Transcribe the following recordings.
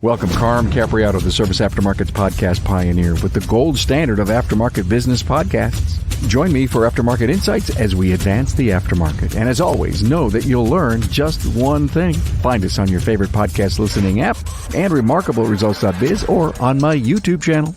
Welcome, Carm Capriato, the Service Aftermarkets podcast pioneer with the gold standard of aftermarket business podcasts. Join me for Aftermarket Insights as we advance the aftermarket. And as always, know that you'll learn just one thing. Find us on your favorite podcast listening app and remarkableresults.biz or on my YouTube channel.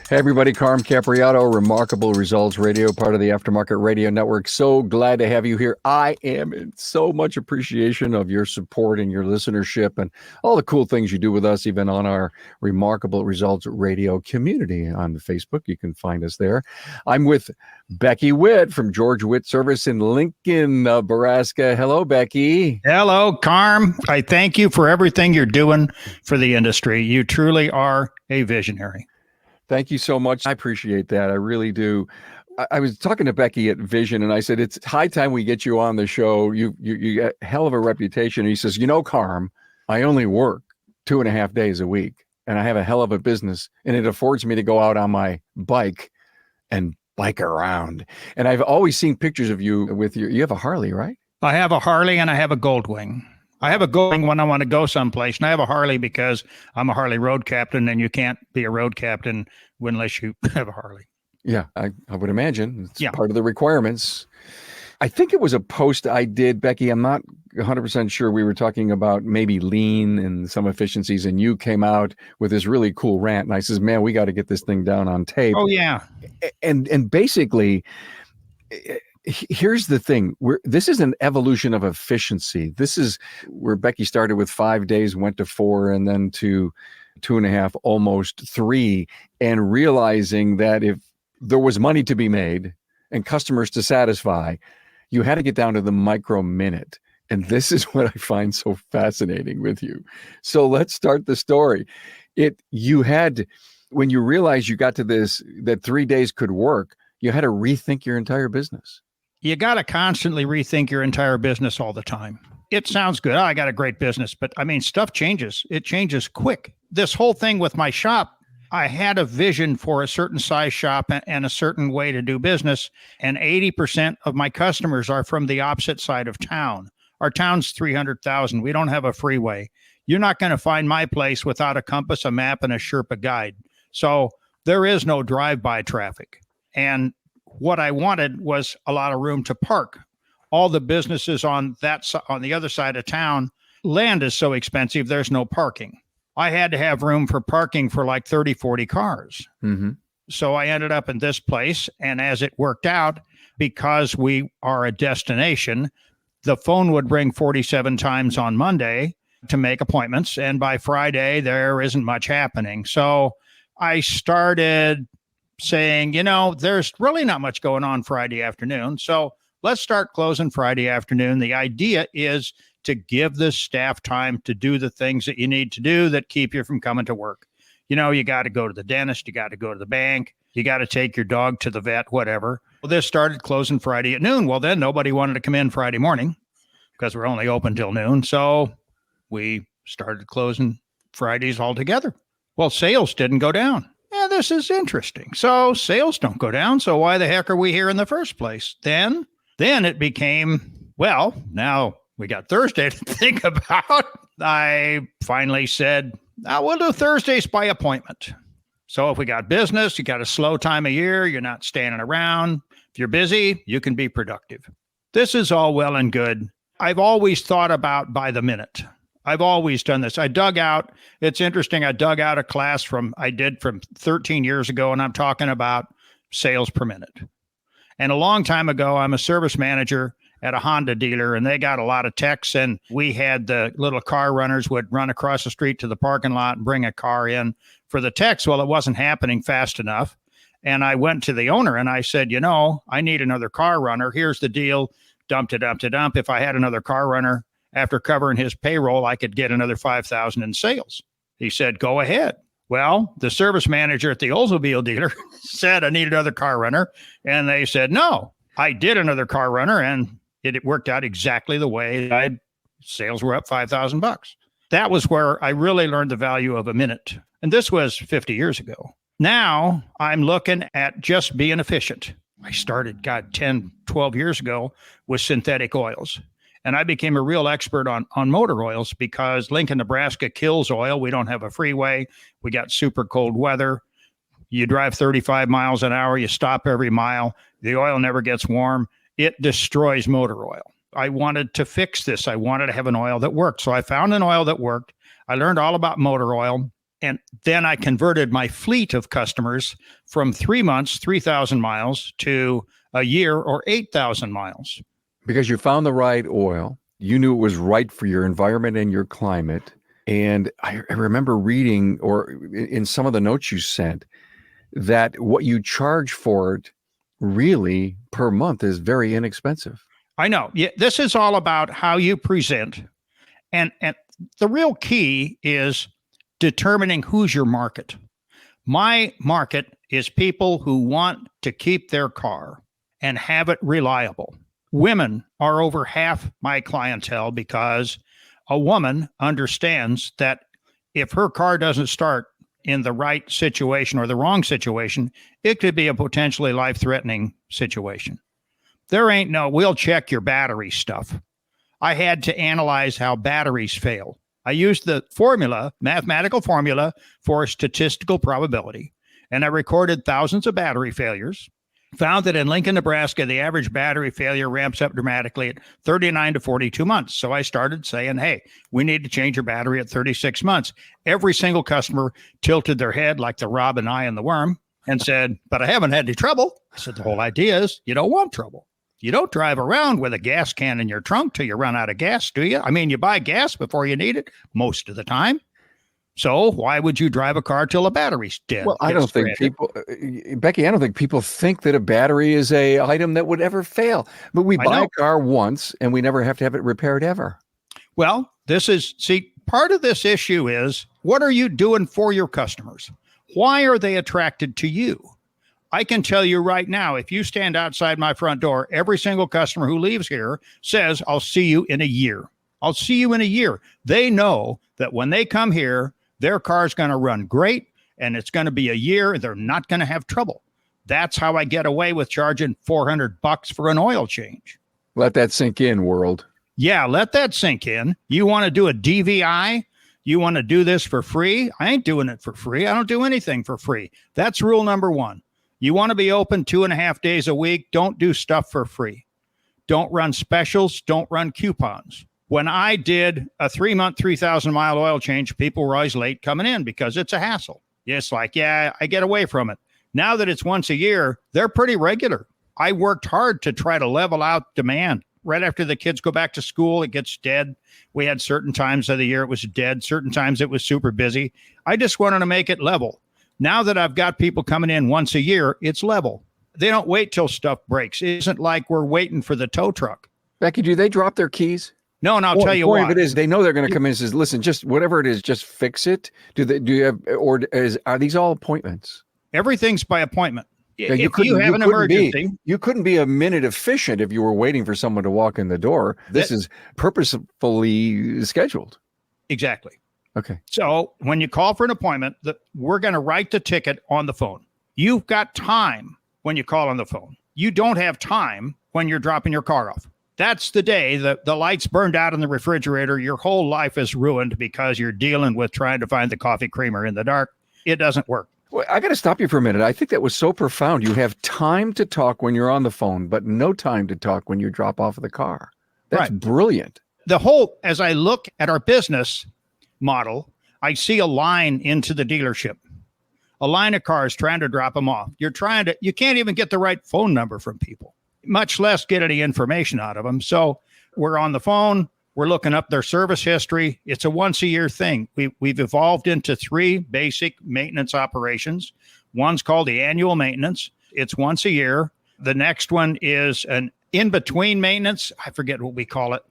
Hey everybody, Carm Capriato, Remarkable Results Radio, part of the Aftermarket Radio Network. So glad to have you here. I am in so much appreciation of your support and your listenership and all the cool things you do with us, even on our Remarkable Results Radio community on Facebook. You can find us there. I'm with Becky Witt from George Witt Service in Lincoln, Nebraska. Hello, Becky. Hello, Carm. I thank you for everything you're doing for the industry. You truly are a visionary. Thank you so much. I appreciate that. I really do. I was talking to Becky at Vision, and I said, it's high time we get you on the show. You got a hell of a reputation. And he says, Carm, I only work 2.5 days a week, and I have a hell of a business, and it affords me to go out on my bike and bike around. And I've always seen pictures of you with you have a Harley, right? I have a Harley and I have a Goldwing. I have a Goldwing when I want to go someplace, and I have a Harley because I'm a Harley road captain, and you can't be a road captain unless you have a Harley. Yeah, I would imagine. It's part of the requirements. I think it was a post I did, Becky. I'm not 100% sure. We were talking about maybe lean and some efficiencies, and you came out with this really cool rant, and I says, man, we got to get this thing down on tape. Oh, yeah. And basically, here's the thing. This is an evolution of efficiency. This is where Becky started with 5 days, went to 4, and then to 2.5, almost 3, and realizing that if there was money to be made and customers to satisfy, you had to get down to the micro minute. And this is what I find so fascinating with you. So let's start the story. When you realized you got to this, that 3 days could work, you had to rethink your entire business. You got to constantly rethink your entire business all the time. It sounds good. I got a great business, but I mean, stuff changes. It changes quick. This whole thing with my shop, I had a vision for a certain size shop and a certain way to do business. And 80% of my customers are from the opposite side of town. Our town's 300,000. We don't have a freeway. You're not going to find my place without a compass, a map, and a Sherpa guide. So there is no drive-by traffic. And what I wanted was a lot of room to park. All the businesses on the other side of town, land is so expensive, there's no parking. I had to have room for parking for like 30, 40 cars. Mm-hmm. So I ended up in this place. And as it worked out, because we are a destination, the phone would ring 47 times on Monday to make appointments. And by Friday, there isn't much happening. So I started saying, there's really not much going on Friday afternoon. So let's start closing Friday afternoon. The idea is to give the staff time to do the things that you need to do that keep you from coming to work. You got to go to the dentist, you got to go to the bank, you got to take your dog to the vet, whatever. Well, this started closing Friday at noon. Well, then nobody wanted to come in Friday morning because we're only open till noon. So we started closing Fridays altogether. Well, sales didn't go down. Yeah, this is interesting. So sales don't go down. So why the heck are we here in the first place? Then it became, well, now we got Thursday to think about. I finally said, we'll do Thursdays by appointment. So if we got business, you got a slow time of year, you're not standing around. If you're busy, you can be productive. This is all well and good. I've always thought about by the minute. I've always done this. It's interesting. I dug out a class from 13 years ago, and I'm talking about sales per minute. And a long time ago, I'm a service manager at a Honda dealer, and they got a lot of techs, and we had the little car runners would run across the street to the parking lot and bring a car in for the techs. Well, it wasn't happening fast enough. And I went to the owner and I said, I need another car runner. Here's the deal. Dump. If I had another car runner, after covering his payroll, I could get another $5,000 in sales. He said, go ahead. Well, the service manager at the Oldsmobile dealer said I need another car runner. And they said, no, I did another car runner. And it worked out exactly the way sales were up $5,000. That was where I really learned the value of a minute. And this was 50 years ago. Now I'm looking at just being efficient. I started, 10, 12 years ago with synthetic oils. And I became a real expert on motor oils because Lincoln, Nebraska kills oil. We don't have a freeway. We got super cold weather. You drive 35 miles an hour. You stop every mile. The oil never gets warm. It destroys motor oil. I wanted to fix this. I wanted to have an oil that worked. So I found an oil that worked. I learned all about motor oil. And then I converted my fleet of customers from 3 months, 3,000 miles to a year or 8,000 miles. Because you found the right oil. You knew it was right for your environment and your climate. And I remember reading, or in some of the notes you sent, that what you charge for it really per month is very inexpensive. I know. Yeah, this is all about how you present. And the real key is determining who's your market. My market is people who want to keep their car and have it reliable. Women are over half my clientele because a woman understands that if her car doesn't start in the right situation or the wrong situation, it could be a potentially life-threatening situation. There ain't no, we'll check your battery stuff. I had to analyze how batteries fail. I used the mathematical formula for statistical probability, and I recorded thousands of battery failures, found that in Lincoln, Nebraska, the average battery failure ramps up dramatically at 39 to 42 months. So I started saying, hey, we need to change your battery at 36 months. Every single customer tilted their head like the robin eye and the worm and said, but I haven't had any trouble. I said, the whole idea is you don't want trouble. You don't drive around with a gas can in your trunk till you run out of gas, do you? I mean, you buy gas before you need it most of the time. So why would you drive a car till the battery's dead? Well, I don't think people, Becky, I don't think people think that a battery is a item that would ever fail. But we buy a car once and we never have to have it repaired ever. Well, part of this issue is, what are you doing for your customers? Why are they attracted to you? I can tell you right now, if you stand outside my front door, every single customer who leaves here says, I'll see you in a year. I'll see you in a year. They know that when they come here, their car's going to run great and it's going to be a year. They're not going to have trouble. That's how I get away with charging $400 for an oil change. Let that sink in, world. Yeah, let that sink in. You want to do a DVI? You want to do this for free? I ain't doing it for free. I don't do anything for free. That's rule number one. You want to be open 2.5 days a week. Don't do stuff for free. Don't run specials. Don't run coupons. When I did a 3-month, 3,000-mile oil change, people were always late coming in because it's a hassle. It's like, yeah, I get away from it. Now that it's once a year, they're pretty regular. I worked hard to try to level out demand. Right after the kids go back to school, it gets dead. We had certain times of the year it was dead. Certain times it was super busy. I just wanted to make it level. Now that I've got people coming in once a year, it's level. They don't wait till stuff breaks. It isn't like we're waiting for the tow truck. Becky, do they drop their keys? No, and I'll tell you why. The point of it is they know they're going to come in and says, listen, just whatever it is, just fix it. Are these all appointments? Everything's by appointment. Yeah, if you have an emergency. You couldn't be a minute efficient if you were waiting for someone to walk in the door. This is purposefully scheduled. Exactly. Okay. So when you call for an appointment, we're going to write the ticket on the phone. You've got time when you call on the phone. You don't have time when you're dropping your car off. That's the day the lights burned out in the refrigerator. Your whole life is ruined because you're dealing with trying to find the coffee creamer in the dark. It doesn't work. Well, I got to stop you for a minute. I think that was so profound. You have time to talk when you're on the phone, but no time to talk when you drop off of the car. That's right. Brilliant. As I look at our business model, I see a line into the dealership, a line of cars trying to drop them off. You can't even get the right phone number from people, much less get any information out of them. So we're on the phone. We're looking up their service history. It's a once a year thing. We've evolved into 3 basic maintenance operations. One's called the annual maintenance. It's once a year. The next one is an in-between maintenance. I forget what we call it.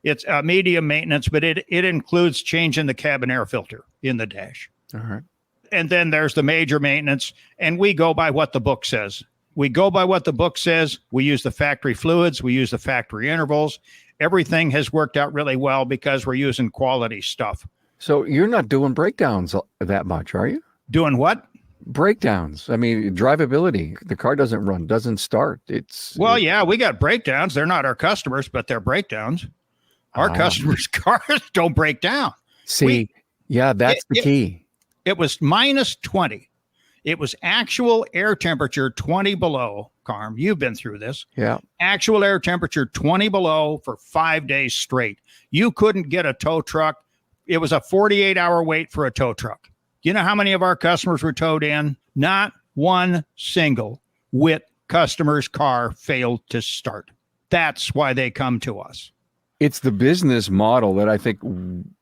It's a medium maintenance, but it includes changing the cabin air filter in the dash. All right. And then there's the major maintenance, and we go by what the book says. We go by what the book says. We use the factory fluids. We use the factory intervals. Everything has worked out really well because we're using quality stuff. So you're not doing breakdowns that much, are you? Doing what? Breakdowns. I mean, drivability. The car doesn't run, doesn't start. Yeah, we got breakdowns. They're not our customers, but they're breakdowns. Our customers' cars don't break down. See, that's the key. It was minus 20. It was actual air temperature 20 below, Carm. You've been through this. Yeah. Actual air temperature 20 below for 5 days straight. You couldn't get a tow truck. It was a 48-hour wait for a tow truck. You know how many of our customers were towed in? Not one single Witt customer's car failed to start. That's why they come to us. It's the business model that I think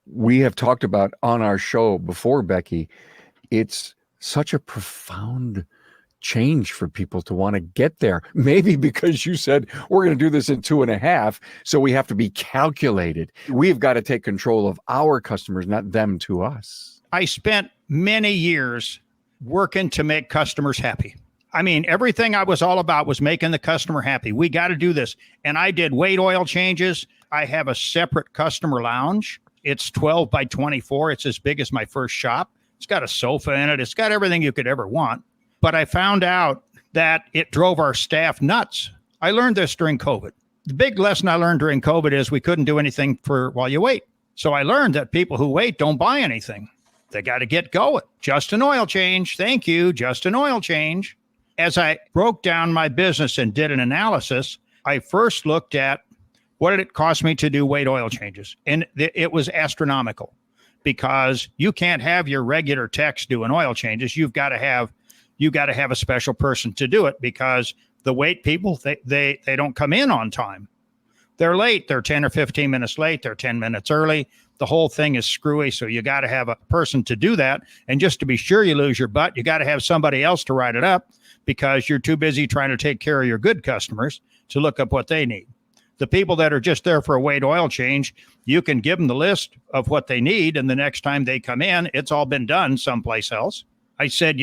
we have talked about on our show before, Becky. It's such a profound change for people to want to get there. Maybe because you said we're going to do this in 2.5, so we have to be calculated. We've got to take control of our customers, not them to us. I spent many years working to make customers happy. I mean, everything I was all about was making the customer happy. We got to do this. And I did weight oil changes. I have a separate customer lounge. It's 12 by 24. It's as big as my first shop. It's got a sofa in it. It's got everything you could ever want. But I found out that it drove our staff nuts. I learned this during COVID. The big lesson I learned during COVID is we couldn't do anything while you wait. So I learned that people who wait don't buy anything. They got to get going. Just an oil change. Thank you. Just an oil change. As I broke down my business and did an analysis, I first looked at what did it cost me to do weight oil changes? And it was astronomical because you can't have your regular techs doing oil changes. You've got to have a special person to do it because the wait people, they don't come in on time. They're late. They're 10 or 15 minutes late. They're 10 minutes early. The whole thing is screwy. So you got to have a person to do that. And just to be sure you lose your butt, you got to have somebody else to write it up because you're too busy trying to take care of your good customers to look up what they need. The people that are just there for a weight oil change, you can give them the list of what they need. And the next time they come in, it's all been done someplace else. I said,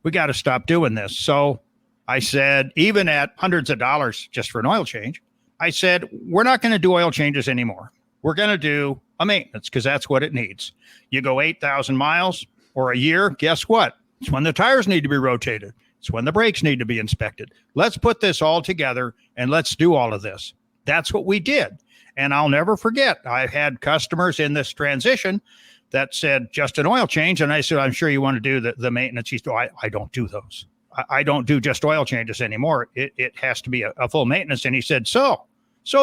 we got to stop doing this. So I said, even at hundreds of dollars just for an oil change, I said, we're not going to do oil changes anymore. We're going to do a maintenance because that's what it needs. You go 8,000 miles or a year, guess what? It's when the tires need to be rotated. It's when the brakes need to be inspected. Let's put this all together and let's do all of this. That's what we did. And I'll never forget, I've had customers in this transition that said, just an oil change. And I said, I'm sure you want to do the maintenance. He said, I don't do those. I don't do just oil changes anymore. It has to be a full maintenance. And he said, so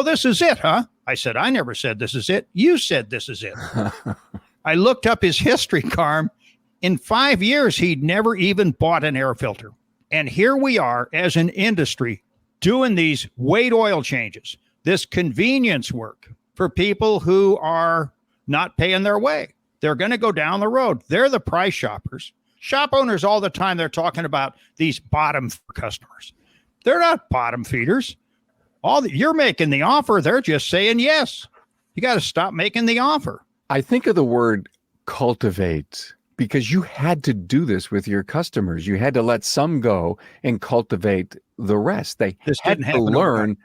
this is it, huh? I said, I never said this is it. You said this is it. I looked up his history, Carm. In 5 years, he'd never even bought an air filter. And here we are as an industry doing these weight oil changes, this convenience work for people who are not paying their way. They're going to go down the road. They're the price shoppers. Shop owners all the time, they're talking about these bottom customers. They're not bottom feeders. You're making the offer. They're just saying yes. You got to stop making the offer. I think of the word cultivate because you had to do this with your customers. You had to let some go and cultivate the rest. They had to learn.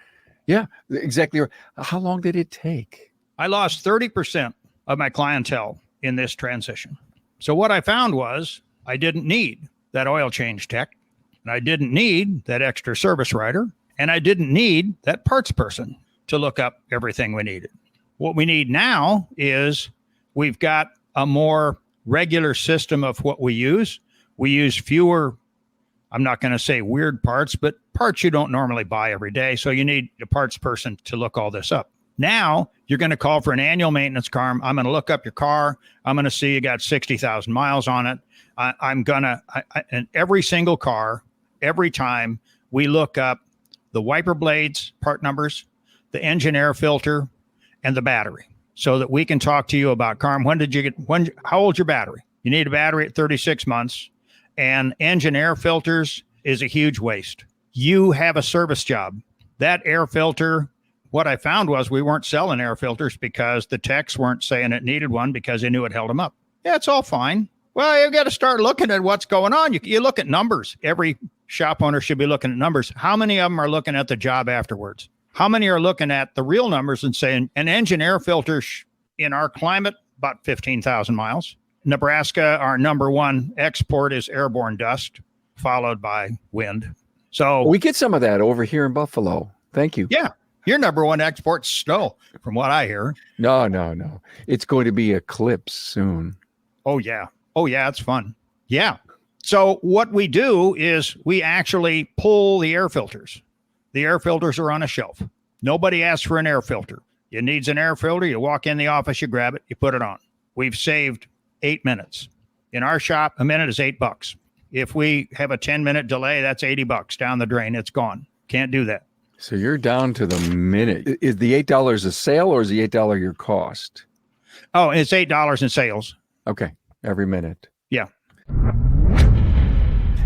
Yeah, exactly. How long did it take? I lost 30% of my clientele in this transition. So what I found was I didn't need that oil change tech, and I didn't need that extra service writer, and I didn't need that parts person to look up everything we needed. What we need now is we've got a more regular system of what we use. We use fewer, I'm not going to say weird parts, but parts you don't normally buy every day. So you need a parts person to look all this up. Now you're going to call for an annual maintenance, Carm. I'm going to look up your car. I'm going to see you got 60,000 miles on it. And every single car, every time we look up the wiper blades, part numbers, the engine air filter, and the battery, so that we can talk to you about, Carm, how old's your battery? You need a battery at 36 months, and engine air filters is a huge waste. You have a service job. That air filter, what I found was we weren't selling air filters because the techs weren't saying it needed one because they knew it held them up. Yeah, it's all fine. Well, you got to start looking at what's going on. You look at numbers. Every shop owner should be looking at numbers. How many of them are looking at the job afterwards? How many are looking at the real numbers and saying an engine air filter in our climate, about 15,000 miles. Nebraska, our number one export is airborne dust, followed by wind. So we get some of that over here in Buffalo. Thank you. Yeah. Your number one export's snow, from what I hear. No. It's going to be eclipse soon. Oh, yeah. It's fun. Yeah. So what we do is we actually pull the air filters. The air filters are on a shelf. Nobody asks for an air filter. It needs an air filter. You walk in the office, you grab it, you put it on. We've saved 8 minutes. In our shop, a minute is $8. If we have a 10-minute delay, that's $80 down the drain. It's gone. Can't do that. So you're down to the minute. Is the $8 a sale or is the $8 your cost? Oh, it's $8 in sales. Okay. Every minute. Yeah.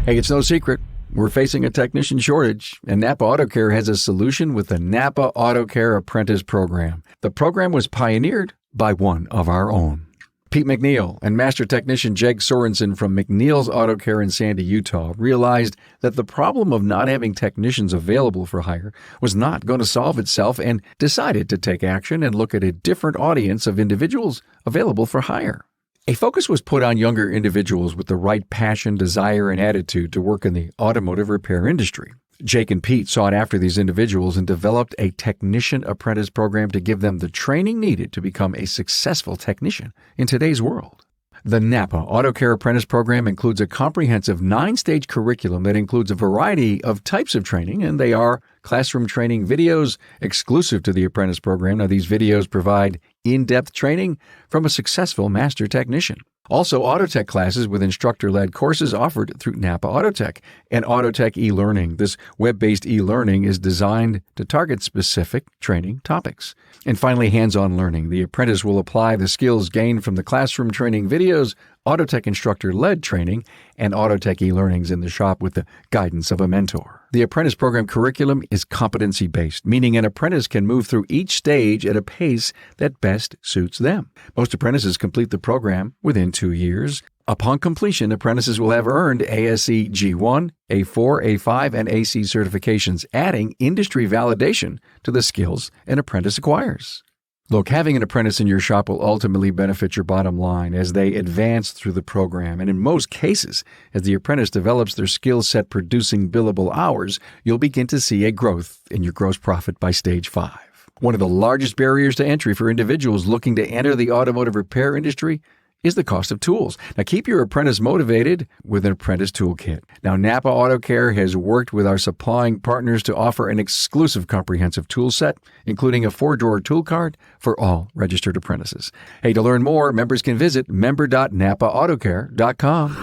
Hey, it's no secret. We're facing a technician shortage, and NAPA Auto Care has a solution with the NAPA Auto Care Apprentice Program. The program was pioneered by one of our own. Pete McNeil and Master Technician Jeg Sorensen from McNeil's Auto Care in Sandy, Utah, realized that the problem of not having technicians available for hire was not going to solve itself and decided to take action and look at a different audience of individuals available for hire. A focus was put on younger individuals with the right passion, desire, and attitude to work in the automotive repair industry. Jake and Pete sought after these individuals and developed a technician apprentice program to give them the training needed to become a successful technician in today's world. The NAPA Auto Care Apprentice Program includes a comprehensive 9-stage curriculum that includes a variety of types of training, and they are classroom training videos exclusive to the apprentice program. Now, these videos provide in-depth training from a successful master technician. Also, Autotech classes with instructor-led courses offered through NAPA Autotech and Autotech e-learning. This web-based e-learning is designed to target specific training topics. And finally, hands-on learning. The apprentice will apply the skills gained from the classroom training videos, Autotech instructor-led training, and Autotech e-learnings in the shop with the guidance of a mentor. The apprentice program curriculum is competency-based, meaning an apprentice can move through each stage at a pace that best suits them. Most apprentices complete the program within 2 years. Upon completion, apprentices will have earned ASE G1, A4, A5, and AC certifications, adding industry validation to the skills an apprentice acquires. Look, having an apprentice in your shop will ultimately benefit your bottom line as they advance through the program. And in most cases, as the apprentice develops their skill set producing billable hours, you'll begin to see a growth in your gross profit by stage 5. One of the largest barriers to entry for individuals looking to enter the automotive repair industry is the cost of tools. Now, keep your apprentice motivated with an apprentice toolkit. Now, NAPA Auto Care has worked with our supplying partners to offer an exclusive comprehensive tool set, including a 4-drawer tool cart for all registered apprentices. Hey, to learn more, members can visit member.napaautocare.com.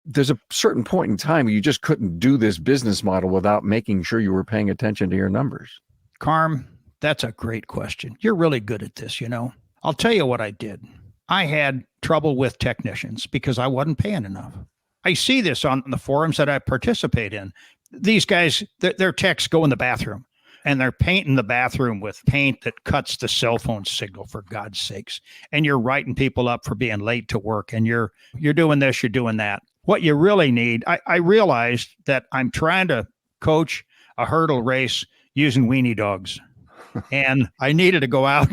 There's a certain point in time where you just couldn't do this business model without making sure you were paying attention to your numbers. Carm, that's a great question. You're really good at this, you know. I'll tell you what I did. I had trouble with technicians because I wasn't paying enough. I see this on the forums that I participate in. These guys, their techs go in the bathroom and they're painting the bathroom with paint that cuts the cell phone signal, for God's sakes. And you're writing people up for being late to work, and you're doing this, you're doing that. What you really need, I realized that I'm trying to coach a hurdle race using weenie dogs. And I needed to go out.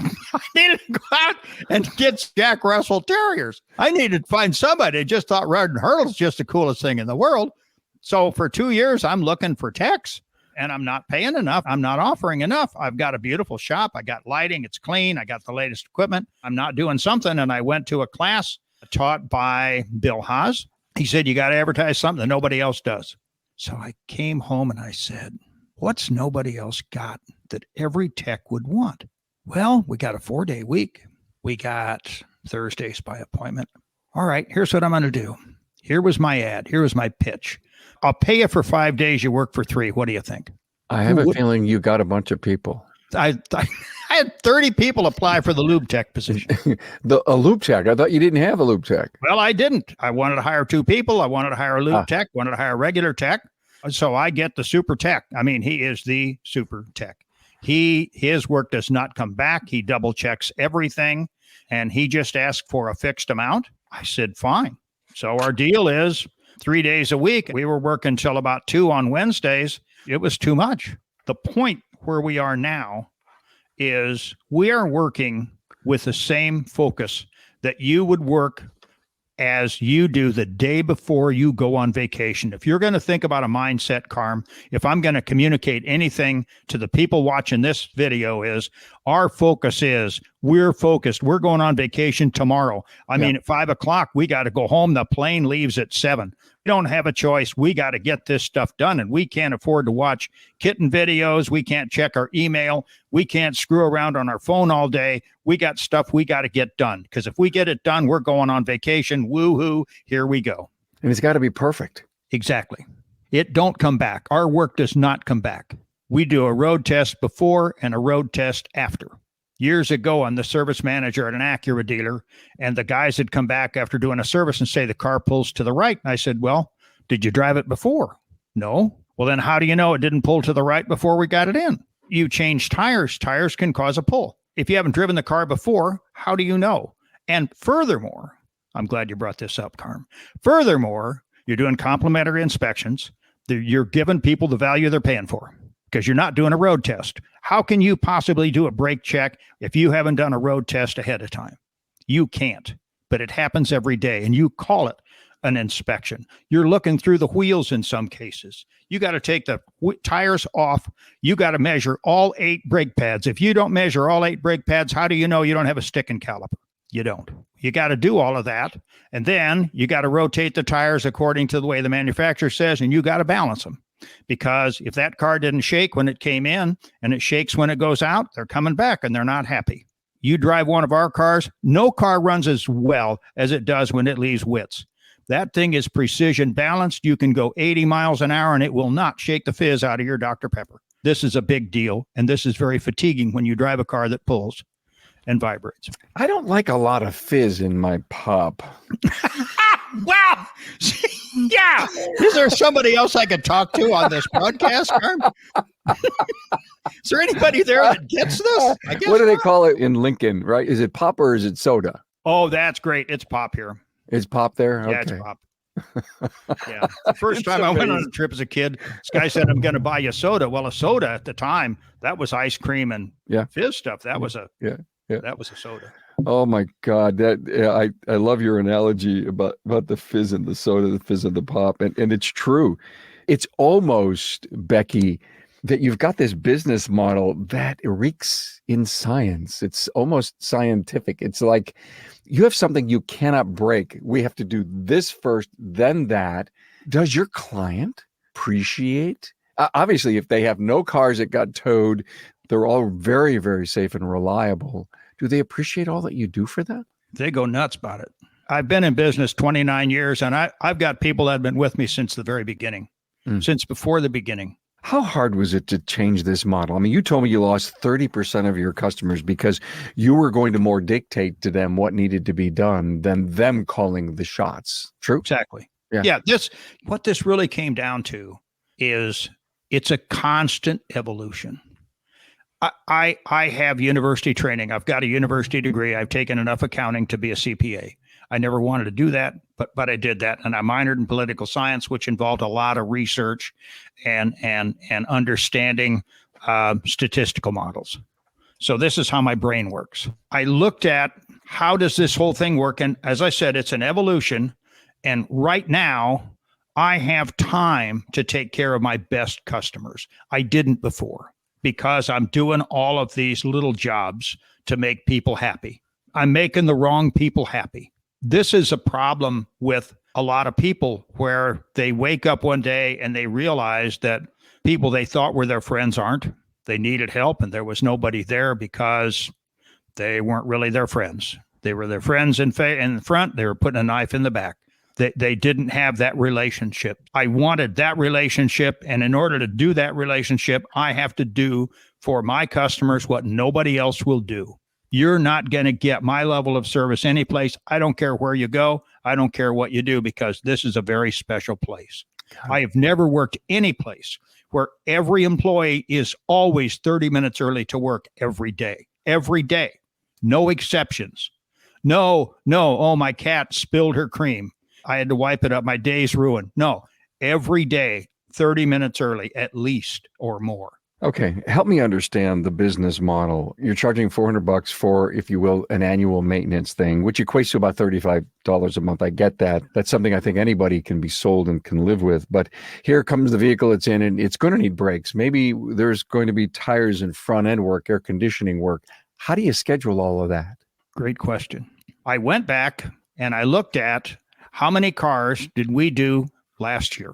And get Jack Russell Terriers. I needed to find somebody that just thought riding hurdles just the coolest thing in the world. So for 2 years, I'm looking for techs, and I'm not paying enough. I'm not offering enough. I've got a beautiful shop. I got lighting. It's clean. I got the latest equipment. I'm not doing something. And I went to a class taught by Bill Haas. He said, you got to advertise something that nobody else does. So I came home and I said, what's nobody else got that every tech would want? Well, we got a 4-day week. We got Thursdays by appointment. All right, here's what I'm going to do. Here was my ad. Here was my pitch. I'll pay you for 5 days. You work for 3. What do you think? I have a feeling you got a bunch of people. I had 30 people apply for the lube tech position. A lube tech? I thought you didn't have a lube tech. Well, I didn't. I wanted to hire 2 people. I wanted to hire a lube tech, wanted to hire a regular tech. So I get the super tech. I mean, he is the super tech. His work does not come back. He double checks everything, and he just asked for a fixed amount. I said, fine. So our deal is 3 days a week. We were working till about 2 on Wednesdays. It was too much. The point where we are now is we are working with the same focus that you would work as you do the day before you go on vacation. If you're going to think about a mindset, Carm, if I'm going to communicate anything to the people watching this video, is our focus is we're focused. We're going on vacation tomorrow. I mean, at 5 o'clock, we got to go home. The plane leaves at 7. We don't have a choice. We got to get this stuff done, and we can't afford to watch kitten videos. We can't check our email. We can't screw around on our phone all day. We got stuff we got to get done, because if we get it done, we're going on vacation. Woo-hoo, here we go. And it's got to be perfect. Exactly. It don't come back. Our work does not come back. We do a road test before and a road test after. Years ago, I'm the service manager at an Acura dealer, and the guys had come back after doing a service and say the car pulls to the right. And I said, well, did you drive it before? No. Well, then how do you know it didn't pull to the right before we got it in? You change tires. Tires can cause a pull. If you haven't driven the car before, how do you know? And furthermore, I'm glad you brought this up, Carm. Furthermore, you're doing complimentary inspections. You're giving people the value they're paying for, because you're not doing a road test. How can you possibly do a brake check if you haven't done a road test ahead of time? You can't, but it happens every day, and you call it an inspection. You're looking through the wheels in some cases. You got to take the tires off. You got to measure all 8 brake pads. If you don't measure all 8 brake pads, how do you know you don't have a sticking caliper? You don't. You got to do all of that, and then you got to rotate the tires according to the way the manufacturer says, and you got to balance them. Because if that car didn't shake when it came in and it shakes when it goes out, they're coming back and they're not happy. You drive one of our cars, no car runs as well as it does when it leaves Witt's. That thing is precision balanced. You can go 80 miles an hour and it will not shake the fizz out of your Dr. Pepper. This is a big deal, and this is very fatiguing when you drive a car that pulls and vibrates. I don't like a lot of fizz in my pop. Wow. Yeah. Is there somebody else I could talk to on this podcast, Carm? Is there anybody there that gets this? What do they call it in Lincoln, right? Is it pop or is it soda? Oh, that's great. It's pop here. Is pop there? Yeah, okay. it's pop. Yeah. The first time I went on a trip as a kid, this guy said, I'm going to buy you a soda. Well, a soda at the time, that was ice cream and fizz stuff. That was that was a soda. Oh my God. I love your analogy about the fizz and the soda, the fizz and the pop. And it's true. It's almost, Becky, that you've got this business model that reeks in science. It's almost scientific. It's like you have something you cannot break. We have to do this first, then that. Does your client appreciate? Obviously, if they have no cars that got towed, they're all very, very safe and reliable. Do they appreciate all that you do for them? They go nuts about it. I've been in business 29 years, and I've got people that have been with me since the very beginning, since before the beginning. How hard was it to change this model? I mean, you told me you lost 30% of your customers because you were going to more dictate to them what needed to be done than them calling the shots. True? Exactly. Yeah. What this really came down to is it's a constant evolution. I have university training. I've got a university degree. I've taken enough accounting to be a CPA. I never wanted to do that, but I did that. And I minored in political science, which involved a lot of research and understanding statistical models. So this is how my brain works. I looked at how does this whole thing work? And as I said, it's an evolution. And right now, I have time to take care of my best customers. I didn't before, because I'm doing all of these little jobs to make people happy. I'm making the wrong people happy. This is a problem with a lot of people where they wake up one day and they realize that people they thought were their friends aren't. They needed help and there was nobody there because they weren't really their friends. They were their friends in front. They were putting a knife in the back. They didn't have that relationship. I wanted that relationship. And in order to do that relationship, I have to do for my customers what nobody else will do. You're not going to get my level of service anyplace. I don't care where you go. I don't care what you do, because this is a very special place. I have never worked any place where every employee is always 30 minutes early to work every day. Every day. No exceptions. No. Oh, my cat spilled her cream. I had to wipe it up. My day's ruined. No, every day, 30 minutes early, at least, or more. Okay, help me understand the business model. You're charging $400 for, if you will, an annual maintenance thing, which equates to about $35 a month. I get that. That's something I think anybody can be sold and can live with. But here comes the vehicle it's in, and it's going to need brakes. Maybe there's going to be tires and front end work, air conditioning work. How do you schedule all of that? Great question. I went back and I looked at how many cars did we do last year.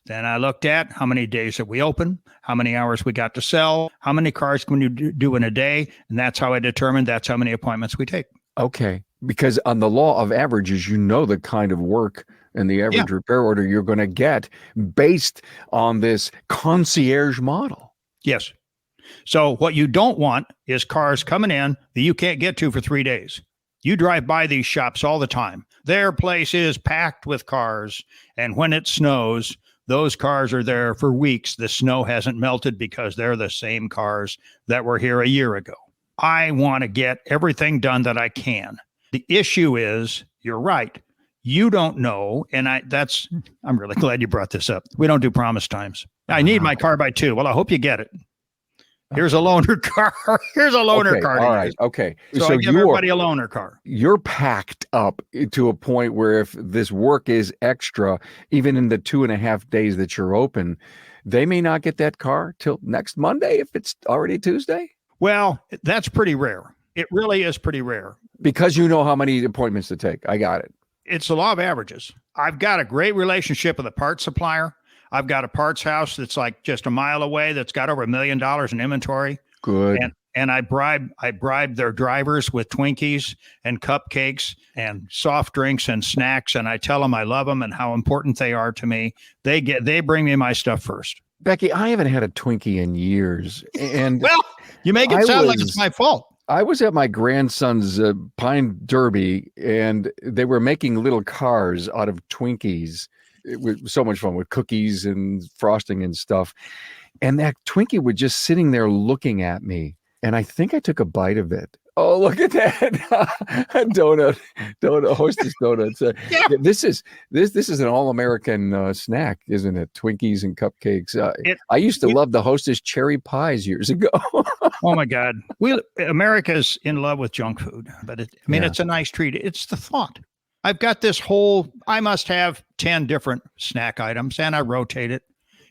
Then I looked at how many days that we open, how many hours we got to sell, how many cars can you do in a day. And that's how I determined that's how many appointments we take. Okay. Because on the law of averages, you know the kind of work and the average repair order you're going to get based on this concierge model. Yes. So what you don't want is cars coming in that you can't get to for 3 days. You drive by these shops all the time. Their place is packed with cars. And when it snows, those cars are there for weeks. The snow hasn't melted because they're the same cars that were here a year ago. I want to get everything done that I can. The issue is, you're right. You don't know. And I'm really glad you brought this up. We don't do promise times. I need my car by 2. Well, I hope you get it. Here's a loaner car. Here's a loaner car. All right. Okay. So I give everybody a loaner car. You're packed up to a point where if this work is extra, even in the 2.5 days that you're open, they may not get that car till next Monday if it's already Tuesday. Well, that's pretty rare. It really is pretty rare. Because you know how many appointments to take. I got it. It's the law of averages. I've got a great relationship with a parts supplier. I've got a parts house that's like just a mile away that's got over $1 million in inventory. Good. And I bribe their drivers with Twinkies and cupcakes and soft drinks and snacks. And I tell them I love them and how important they are to me. They bring me my stuff first. Becky, I haven't had a Twinkie in years. And well, you make it sound like it's my fault. I was at my grandson's Pine Derby, and they were making little cars out of Twinkies. It was so much fun with cookies and frosting and stuff. And that Twinkie was just sitting there looking at me. And I think I took a bite of it. Oh, look at that. donut, Hostess donuts. Yeah. This is an all-American snack, isn't it? Twinkies and cupcakes. I used to love the Hostess cherry pies years ago. Oh my God. America's in love with junk food, but it's a nice treat. It's the thought. I've got I must have 10 different snack items and I rotate it.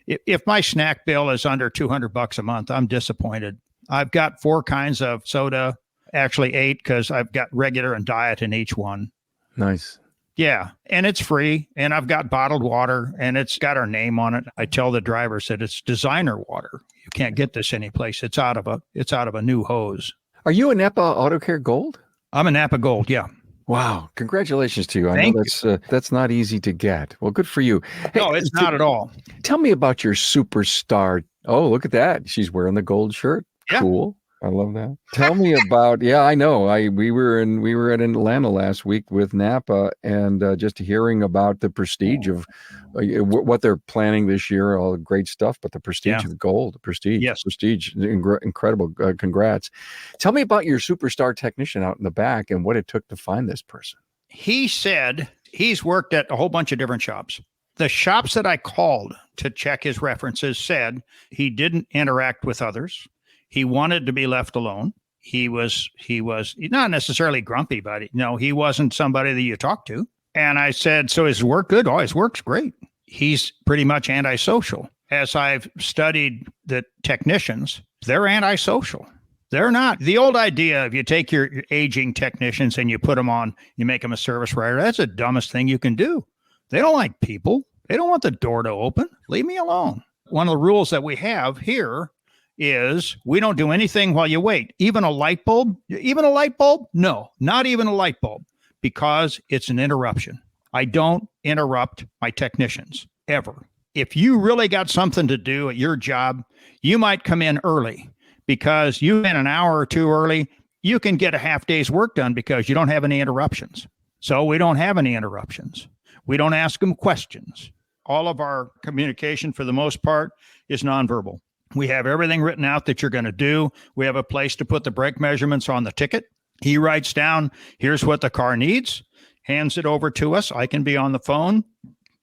If my snack bill is under $200 a month, I'm disappointed. I've got 4 kinds of soda, actually 8, because I've got regular and diet in each one. Nice. Yeah. And it's free. And I've got bottled water and it's got our name on it. I tell the drivers that it's designer water. You can't get this anyplace. It's out of a new hose. Are you a NAPA Auto Care Gold? I'm a NAPA Gold. Yeah. Wow. Congratulations to you. I know that's not easy to get. Well, good for you. Hey, no, it's not at all. Tell me about your superstar. Oh, look at that. She's wearing the gold shirt. Yeah. Cool. I love that. Tell me about, I know. We were in Atlanta last week with NAPA and just hearing about the prestige of what they're planning this year, all the great stuff, but the prestige of gold, prestige, incredible. Congrats. Tell me about your superstar technician out in the back and what it took to find this person. He said he's worked at a whole bunch of different shops. The shops that I called to check his references said he didn't interact with others. He wanted to be left alone. He was not necessarily grumpy, but he wasn't somebody that you talk to. And I said, so is work good? Oh, his work's great. He's pretty much antisocial. As I've studied the technicians, they're antisocial. They're not. The old idea of you take your aging technicians and you put them on, you make them a service writer, that's the dumbest thing you can do. They don't like people. They don't want the door to open. Leave me alone. One of the rules that we have here is we don't do anything while you wait. Even a light bulb? No, not even a light bulb, because it's an interruption. I don't interrupt my technicians ever. If you really got something to do at your job, you might come in early because you've been an hour or 2 early. You can get a half day's work done because you don't have any interruptions. So we don't have any interruptions. We don't ask them questions. All of our communication, for the most part, is nonverbal. We have everything written out that you're going to do. We have a place to put the brake measurements on the ticket. He writes down, here's what the car needs, hands it over to us. I can be on the phone.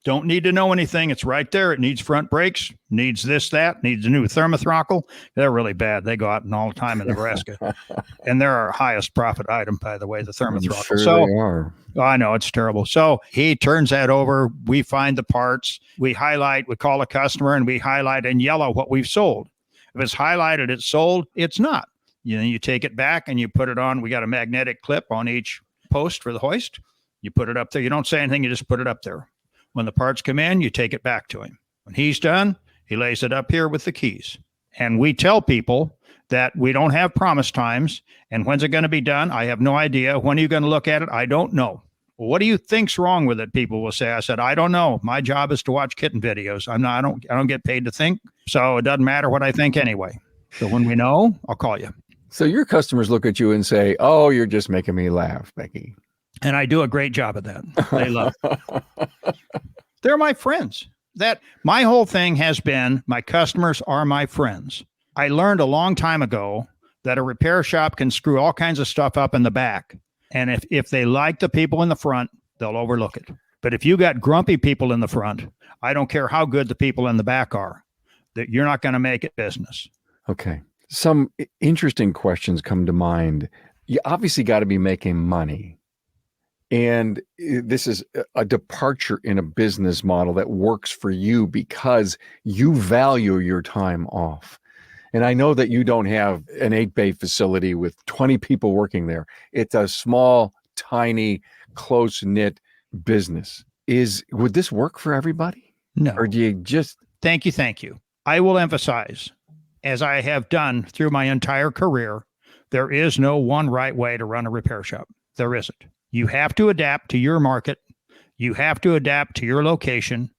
Don't need to know anything. It's right there. It needs front brakes, needs this, that, needs a new thermothrottle. They're really bad. They go out and all the time in Nebraska. And they're our highest profit item, by the way, the thermothrottle. Sure So they are. I know it's terrible. So he turns that over. We find the parts. We highlight, we call a customer and we highlight in yellow what we've sold. If it's highlighted, it's sold. It's not. You take it back and you put it on. We got a magnetic clip on each post for the hoist. You put it up there. You don't say anything. You just put it up there. When the parts come in, you take it back to him. When he's done, he lays it up here with the keys. And we tell people that we don't have promise times. And when's it going to be done? I have no idea. When are you going to look at it? I don't know. Well, what do you think's wrong with it? People will say. I said, I don't know. My job is to watch kitten videos. I don't get paid to think. So it doesn't matter what I think anyway. So when we know, I'll call you. So your customers look at you and say, oh, you're just making me laugh, Becky. And I do a great job of that. They love it. They're my friends. That my whole thing has been my customers are my friends. I learned a long time ago that a repair shop can screw all kinds of stuff up in the back. And if they like the people in the front, they'll overlook it. But if you got grumpy people in the front, I don't care how good the people in the back are, that you're not going to make it business. Okay. Some interesting questions come to mind. You obviously got to be making money. And this is a departure in a business model that works for you because you value your time off. And I know that you don't have an 8-bay facility with 20 people working there. It's a small, tiny, close-knit business. Would this work for everybody? No. Or do you just... Thank you. I will emphasize, as I have done through my entire career, there is no one right way to run a repair shop. There isn't. You have to adapt to your market. You have to adapt to your location.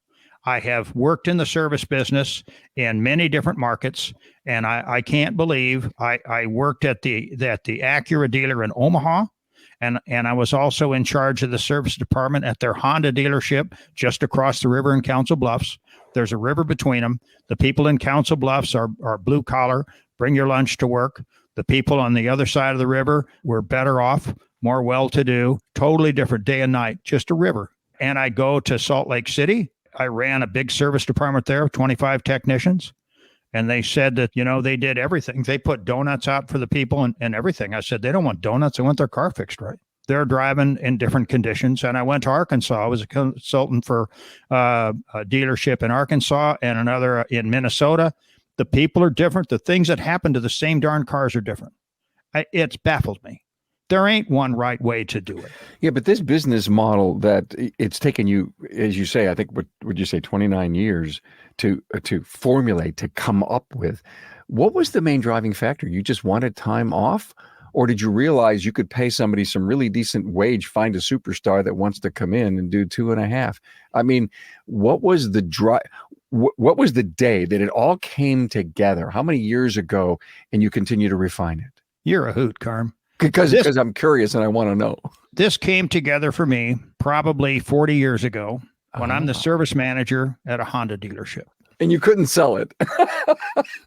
I have worked in the service business in many different markets, and I can't believe I worked at the Acura dealer in Omaha, and I was also in charge of the service department at their Honda dealership just across the river in Council Bluffs. There's a river between them. The people in Council Bluffs are blue collar, bring your lunch to work. The people on the other side of the river were better off, more well-to-do, totally different day and night, just a river. And I go to Salt Lake City. I ran a big service department there, 25 technicians. And they said that, they did everything. They put donuts out for the people and everything. I said, they don't want donuts. They want their car fixed right. They're driving in different conditions. And I went to Arkansas. I was a consultant for a dealership in Arkansas and another in Minnesota. The people are different. The things that happen to the same darn cars are different. It's baffled me. There ain't one right way to do it. Yeah, but this business model that it's taken you, as you say, I think, what would you say, 29 years to formulate, to come up with. What was the main driving factor? You just wanted time off? Or did you realize you could pay somebody some really decent wage, find a superstar that wants to come in and do 2.5? I mean, what was the what was the day that it all came together? How many years ago, and you continue to refine it? You're a hoot, Carm. Because I'm curious and I want to know. This came together for me probably 40 years ago when I'm the service manager at a Honda dealership. And you couldn't sell it.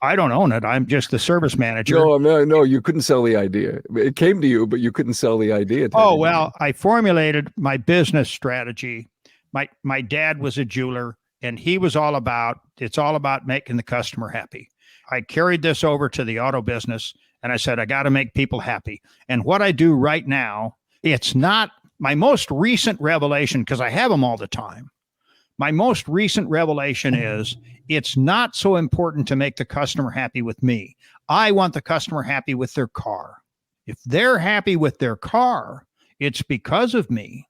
I don't own it. I'm just the service manager. No, you couldn't sell the idea. It came to you, but you couldn't sell the idea. Well, I formulated my business strategy. My dad was a jeweler, and he was it's all about making the customer happy. I carried this over to the auto business, and I said, I got to make people happy. And what I do right now, it's not my most recent revelation, because I have them all the time. My most recent revelation is it's not so important to make the customer happy with me. I want the customer happy with their car. If they're happy with their car, it's because of me.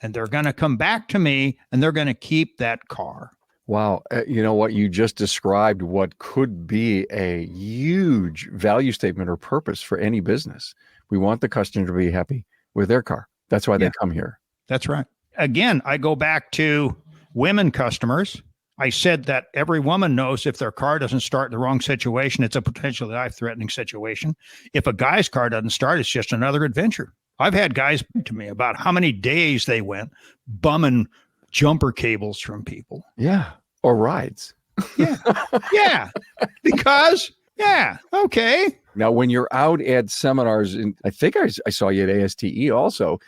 And they're going to come back to me and they're going to keep that car. Wow. You know what? You just described what could be a huge value statement or purpose for any business. We want the customer to be happy with their car. That's why they come here. That's right. Again, I go back to women customers. I said that every woman knows if their car doesn't start in the wrong situation, it's a potentially life-threatening situation. If a guy's car doesn't start, it's just another adventure. I've had guys to me about how many days they went bumming jumper cables from people. Yeah. Or rides. Yeah. Because, okay. Now, when you're out at seminars, and I think I saw you at ASTE also,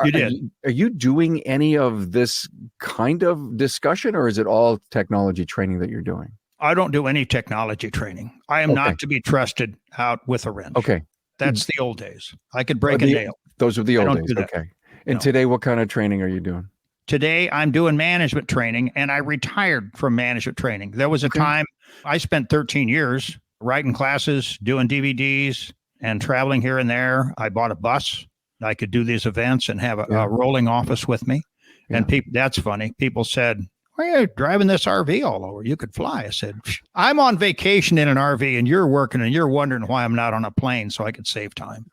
You did. Are you doing any of this kind of discussion, or is it all technology training that you're doing? I don't do any technology training. I am not to be trusted out with a wrench. Okay. That's the old days. I could break a nail. Those are the old days. Do that. Okay. And today, what kind of training are you doing? Today, I'm doing management training, and I retired from management training. There was a time I spent 13 years writing classes, doing DVDs, and traveling here and there. I bought a bus. I could do these events and have a rolling office with me. Yeah. And that's funny. People said, "Why are you driving this RV all over? You could fly." I said, "I'm on vacation in an RV, and you're working, and you're wondering why I'm not on a plane so I could save time."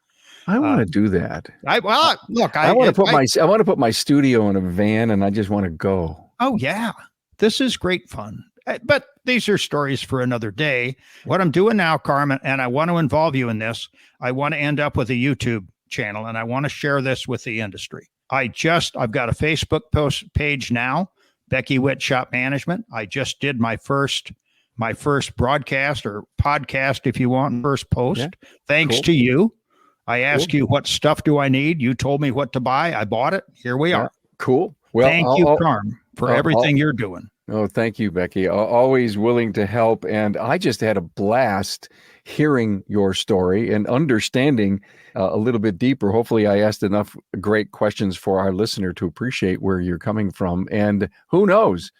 I want to do that. I want to put my studio in a van, and I just want to go. Oh yeah, this is great fun. But these are stories for another day. What I'm doing now, Carmen, and I want to involve you in this. I want to end up with a YouTube channel, and I want to share this with the industry. I've got a Facebook page now, Becky Witt Shop Management. I just did my first broadcast or podcast, if you want, first post. Yeah. Thanks to you. I asked you, what stuff do I need? You told me what to buy. I bought it. Here we are. Cool. Well, thank you, Carm, for everything you're doing. Oh, thank you, Becky. Always willing to help. And I just had a blast hearing your story and understanding a little bit deeper. Hopefully, I asked enough great questions for our listener to appreciate where you're coming from. And who knows,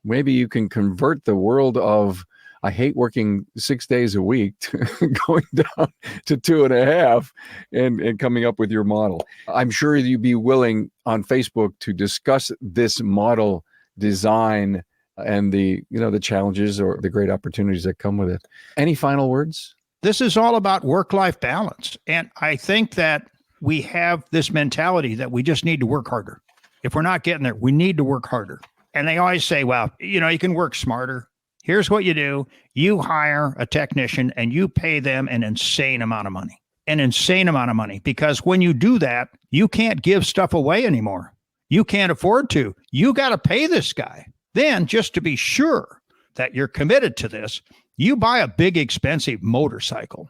maybe you can convert the world of I hate working 6 days a week going down to 2.5 and coming up with your model. I'm sure you'd be willing on Facebook to discuss this model design and the challenges or the great opportunities that come with it. Any final words? This is all about work-life balance. And I think that we have this mentality that we just need to work harder. If we're not getting there, we need to work harder. And they always say, well, you can work smarter. Here's what you do. You hire a technician and you pay them an insane amount of money, because when you do that, you can't give stuff away anymore. You can't afford to. You got to pay this guy. Then, just to be sure that you're committed to this, you buy a big, expensive motorcycle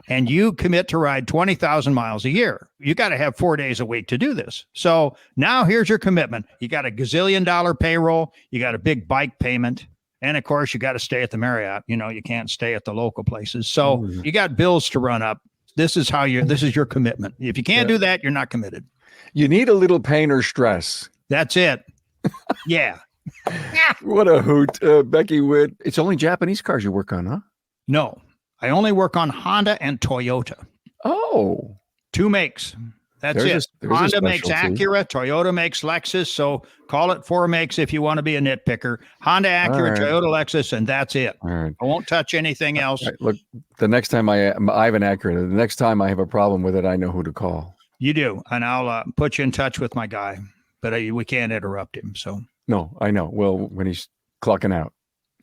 and you commit to ride 20,000 miles a year. You got to have 4 days a week to do this. So now here's your commitment. You got a gazillion-dollar payroll. You got a big bike payment. And of course, you got to stay at the Marriott. You can't stay at the local places. So you got bills to run up. This is your commitment. If you can't do that, you're not committed. You need a little pain or stress. That's it. Yeah. What a hoot. Becky Witt. It's only Japanese cars you work on, huh? No, I only work on Honda and Toyota. Oh. 2 makes. That's it. Honda makes Acura. Toyota makes Lexus. So call it 4 makes if you want to be a nitpicker. Honda, Acura, Toyota, Lexus, and that's it. All right. I won't touch anything else. Right. Look, the next time I have an Acura, the next time I have a problem with it, I know who to call. You do. And I'll put you in touch with my guy. But we can't interrupt him. So no, I know. Well, when he's clocking out,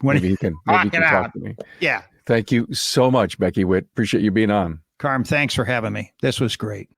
maybe he can talk to me. Yeah. Thank you so much, Becky Witt. Appreciate you being on. Carm, thanks for having me. This was great.